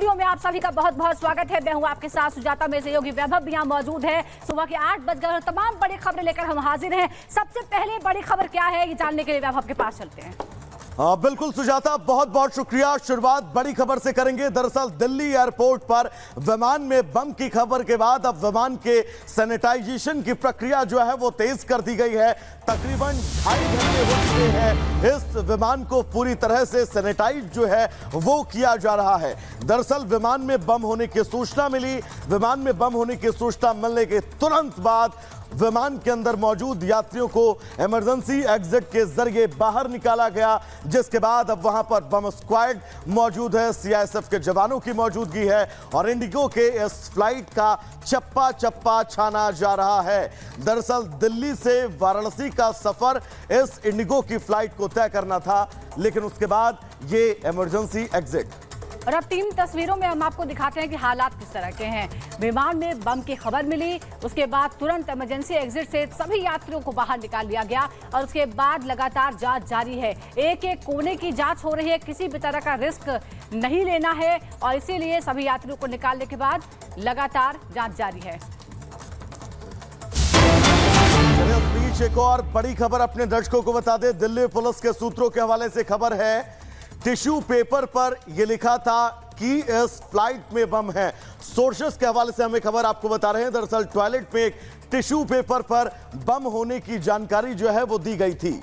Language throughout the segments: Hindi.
स्टूडियो में आप सभी का बहुत बहुत स्वागत है। मैं हूं आपके साथ सुजाता, मेरे सहयोगी वैभव भी यहाँ मौजूद है। सुबह के 8 बज गए और तमाम बड़ी खबरें लेकर हम हाजिर हैं। सबसे पहले बड़ी खबर क्या है ये जानने के लिए वैभव के पास चलते हैं। हाँ बिल्कुल सुजाता, बहुत बहुत शुक्रिया। शुरुआत बड़ी खबर से करेंगे। दरअसल दिल्ली एयरपोर्ट पर विमान में बम की खबर के बाद अब विमान के सैनिटाइजेशन की प्रक्रिया जो है वो तेज कर दी गई है। तकरीबन 2.5 घंटे हो चुके हैं। इस विमान को पूरी तरह से सैनिटाइज जो है वो किया जा रहा है। दरअसल विमान में बम होने की सूचना मिली। विमान में बम होने की सूचना मिलने के तुरंत बाद विमान के अंदर मौजूद यात्रियों को इमरजेंसी एग्जिट के जरिए बाहर निकाला गया, जिसके बाद अब वहां पर बम स्क्वाड मौजूद है, सीआईएसएफ के जवानों की मौजूदगी है और इंडिगो के इस फ्लाइट का चप्पा चप्पा छाना जा रहा है। दरअसल दिल्ली से वाराणसी का सफर इस इंडिगो की फ्लाइट को तय करना था, लेकिन उसके बाद ये इमरजेंसी एग्जिट। और अब 3 तस्वीरों में हम आपको दिखाते हैं कि हालात किस तरह के हैं। विमान में बम की खबर मिली, उसके बाद तुरंत इमरजेंसी एग्जिट से सभी यात्रियों को बाहर निकाल लिया गया और उसके बाद लगातार जांच जारी है। एक एक कोने की जांच हो रही है, किसी भी तरह का रिस्क नहीं लेना है और इसीलिए सभी यात्रियों को निकालने के बाद लगातार जांच जारी है। इस बीच एक और बड़ी खबर अपने दर्शकों को बता दें। दिल्ली पुलिस के सूत्रों के हवाले से खबर है, टिश्यू पेपर पर यह लिखा था कि इस फ्लाइट में बम है। सोर्सेस के हवाले से हमें खबर आपको बता रहे हैं। दरअसल टॉयलेट में एक टिश्यू पेपर पर बम होने की जानकारी जो है वो दी गई थी।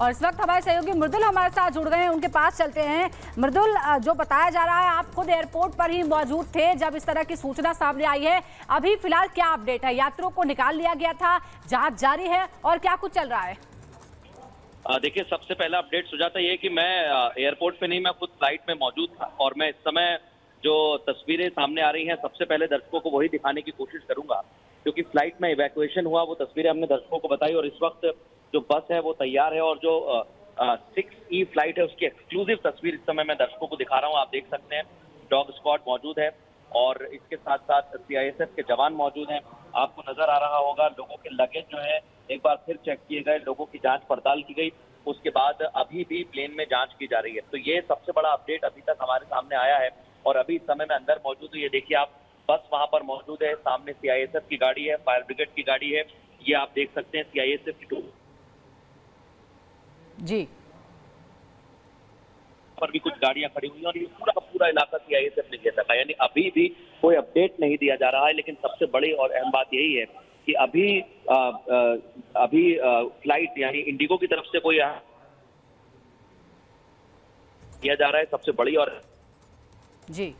और इस वक्त हमारे सहयोगी मृदुल हमारे साथ जुड़ गए हैं, उनके पास चलते हैं। मृदुल, जो बताया जा रहा है आप खुद एयरपोर्ट पर ही मौजूद थे जब इस तरह की सूचना सामने आई है। अभी फिलहाल क्या अपडेट है? यात्रियों को निकाल लिया गया था, जांच जारी है और क्या कुछ चल रहा है? देखिए, सबसे पहला अपडेट सुजाता ये है कि मैं एयरपोर्ट पे नहीं, मैं खुद फ्लाइट में मौजूद था और मैं इस समय जो तस्वीरें सामने आ रही हैं सबसे पहले दर्शकों को वही दिखाने की कोशिश करूंगा, क्योंकि फ्लाइट में इवैक्यूएशन हुआ वो तस्वीरें हमने दर्शकों को बताई और इस वक्त जो बस है वो तैयार है और जो 6E फ्लाइट है उसकी एक्सक्लूसिव तस्वीर इस समय मैं दर्शकों को दिखा रहा हूँ। आप देख सकते हैं डॉग स्क्वाड मौजूद है और इसके साथ साथ सीआईएसएफ के जवान मौजूद हैं। आपको नजर आ रहा होगा लोगों के लगेज जो है एक बार फिर चेक किए गए, लोगों की जांच पड़ताल की गई, उसके बाद अभी भी प्लेन में जांच की जा रही है। तो ये सबसे बड़ा अपडेट अभी तक हमारे सामने आया है और अभी इस समय में अंदर मौजूद हूँ। ये देखिए आप, बस वहां पर मौजूद है, सामने सीआईएसएफ की गाड़ी है, फायर ब्रिगेड की गाड़ी है, ये आप देख सकते हैं सीआईएसएफ की जी पर भी कुछ गाड़ियां खड़ी हुई हैं और ये पूरा का पूरा इलाका सीआईएसएफ ने घेर रखा है। यानी अभी भी कोई अपडेट नहीं दिया जा रहा है, लेकिन सबसे बड़ी और अहम बात यही है कि अभी फ्लाइट यानी इंडिगो की तरफ से कोई किया जा रहा है। सबसे बड़ी और जी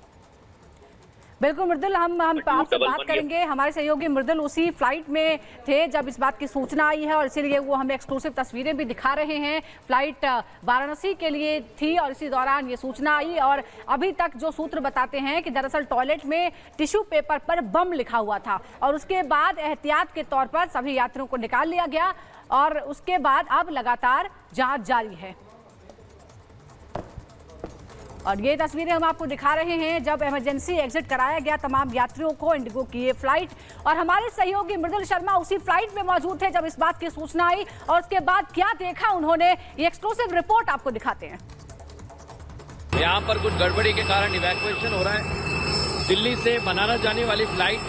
बिल्कुल मृदुल, हम आपसे बात करेंगे। हमारे सहयोगी मृदुल उसी फ्लाइट में थे जब इस बात की सूचना आई है और इसीलिए वो हमें एक्सक्लूसिव तस्वीरें भी दिखा रहे हैं। फ्लाइट वाराणसी के लिए थी और इसी दौरान ये सूचना आई और अभी तक जो सूत्र बताते हैं कि दरअसल टॉयलेट में टिश्यू पेपर पर बम लिखा हुआ था और उसके बाद एहतियात के तौर पर सभी यात्रियों को निकाल लिया गया और उसके बाद अब लगातार जाँच जारी है। और ये तस्वीरें हम आपको दिखा रहे हैं जब इमरजेंसी एग्जिट कराया गया तमाम यात्रियों को इंडिगो की ये फ्लाइट। और हमारे सहयोगी मृदुल शर्मा उसी फ्लाइट में मौजूद थे जब इस बात की सूचना आई और उसके बाद क्या देखा उन्होंने, ये एक्सक्लूसिव रिपोर्ट आपको दिखाते हैं। यहाँ पर कुछ गड़बड़ी के कारण इवैक्यूएशन हो रहा है दिल्ली से बनारस जाने वाली फ्लाइट।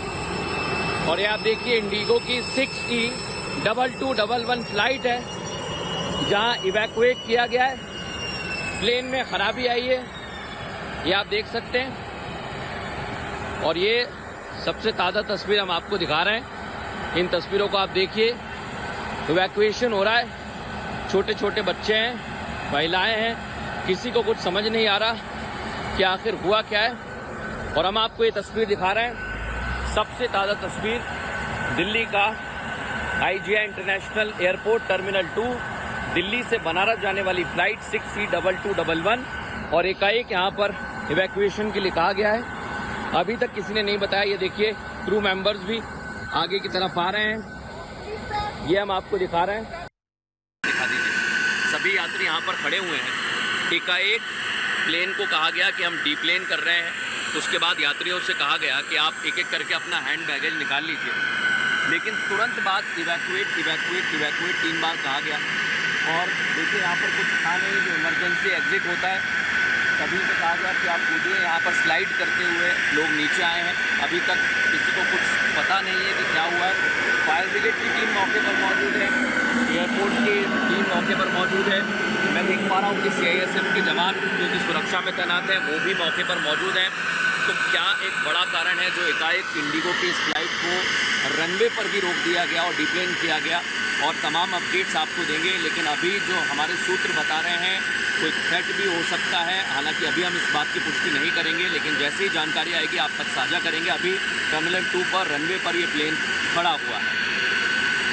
और ये आप देखिए इंडिगो की 6E2211 फ्लाइट है जहाँ इवैक्यूएट किया गया है। प्लेन में खराबी आई है, ये आप देख सकते हैं और ये सबसे ताज़ा तस्वीर हम आपको दिखा रहे हैं। इन तस्वीरों को आप देखिए, इवैक्यूएशन हो रहा है, छोटे छोटे बच्चे हैं, महिलाएं हैं, किसी को कुछ समझ नहीं आ रहा कि आखिर हुआ क्या है। और हम आपको ये तस्वीर दिखा रहे हैं, सबसे ताज़ा तस्वीर दिल्ली का IGI international airport terminal 2, Delhi से बनारस जाने वाली फ्लाइट 6E2211 और एकाएक यहाँ पर इवैक्यूएशन के लिए कहा गया है। अभी तक किसी ने नहीं बताया। ये देखिए क्रू मेंबर्स भी आगे की तरफ आ रहे हैं, ये हम आपको दिखा रहे हैं। दिखा दीजिए, सभी यात्री यहाँ पर खड़े हुए हैं। एकाएक प्लेन को कहा गया कि हम डीप्लेन कर रहे हैं, उसके बाद यात्रियों से कहा गया कि आप एक एक करके अपना हैंड बैगेज निकाल लीजिए, लेकिन तुरंत बाद इवैक्यूएट 3 बार कहा गया। और देखिए यहाँ पर कुछ था नहीं, जो इमरजेंसी एग्जिट होता है सभी से कहा गया कि आप कूदिए। यहाँ पर स्लाइड करते हुए लोग नीचे आए हैं। अभी तक किसी को कुछ पता नहीं है कि क्या हुआ है। फायर ब्रिगेड की टीम मौके पर मौजूद है, एयरपोर्ट की टीम मौके पर मौजूद है। मैं देख पा रहा हूँ कि CISF के जवान जो कि सुरक्षा में तैनात हैं वो भी मौके पर मौजूद हैं। तो क्या एक बड़ा कारण है जो एकाएक इंडिगो की इस फ्लाइट को रनवे पर भी रोक दिया गया और डिप्लेन किया गया, और तमाम अपडेट्स आपको देंगे। लेकिन अभी जो हमारे सूत्र बता रहे हैं कोई थ्रेट भी हो सकता है, हालांकि अभी हम इस बात की पुष्टि नहीं करेंगे, लेकिन जैसे ही जानकारी आएगी आप तक साझा करेंगे। अभी टर्मिनल 2 पर रनवे पर ये प्लेन खड़ा हुआ है।